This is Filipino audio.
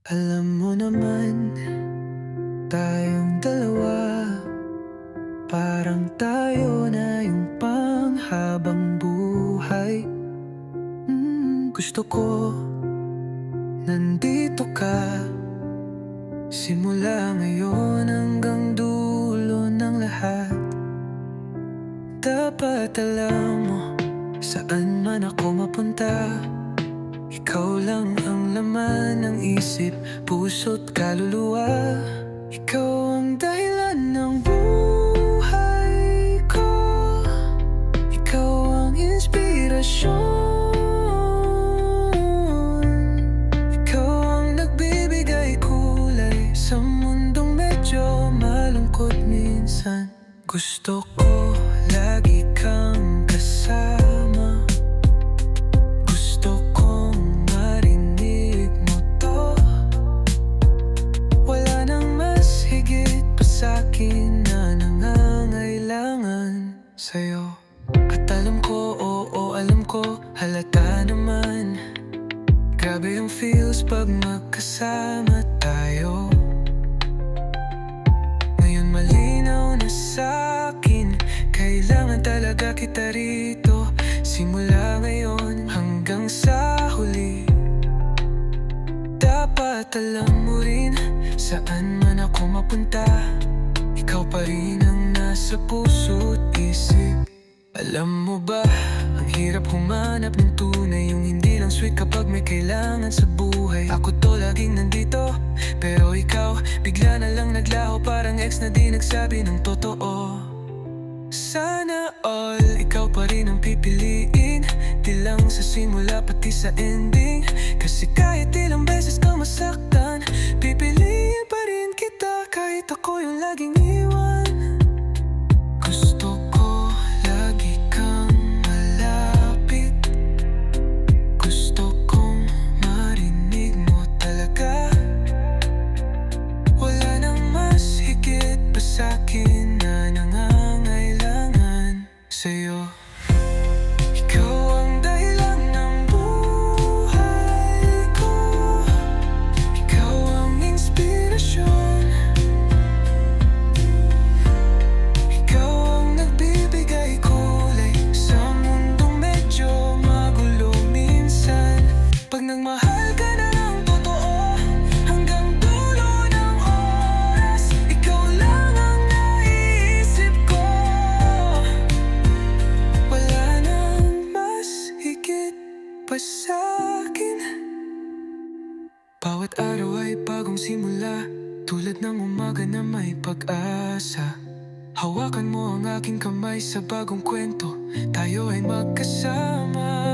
Alam mo naman, tayong dalawa parang tayo na yung panghabang buhay. Gusto ko nandito ka, simula ngayon hanggang dulo ng lahat. Dapat alam mo, saan man ako mapunta, ikaw lang ang laman ng isip, puso't kaluluwa. Ikaw ang dahilan ng buhay ko, ikaw ang inspirasyon, ikaw ang nagbibigay kulay sa mundong medyo malungkot minsan. Gusto ko lagi kang kasama, gusto kong marinig mo to. Wala nang mas higit pa sa'kin na nangangailangan sa'yo. At alam ko, oo alam ko, halata naman, grabe yung feels pag magkasama tayo. Ngayon malinaw na sa'kin, kailangan talaga kita rito, simula ngayon hanggang sa huli. Dapat alam mo rin, saan man ako mapunta, ikaw pa rin ang nasa puso't isip. Alam mo ba, ang hirap humanap ng tunay, yung hindi lang sweet kapag may kailangan sa buhay. Ako to laging nandito, pero ikaw bigla na lang naglaho, parang ex na di nagsabi ng totoo. Sana all, ikaw pa rin ang pipiliin, di lang sa simula pati sa ending. Kasi kahit ilang beses kang masaktan, pipiliin pa rin kita kahit ako yung laging iwan. Gusto ko lagi kang malapit, gusto kong marinig mo talaga. Wala nang mas higit pa sa'kin na nangangailangan sa'yo. Ikaw ang dahilan ng buhay ko, ikaw ang inspirasyon, ikaw ang nagbibigay kulay sa mundong medyo magulo minsan. Pag nagmahal ka na ng totoo, hanggang dulo ng oras, ikaw lang ang naiisip ko. Wala nang mas higit pa sa'kin. Bawat araw ay bagong simula, tulad ng umaga na may pag-asa. Hawakan mo ang aking kamay sa bagong kwento, tayo ay magkasama.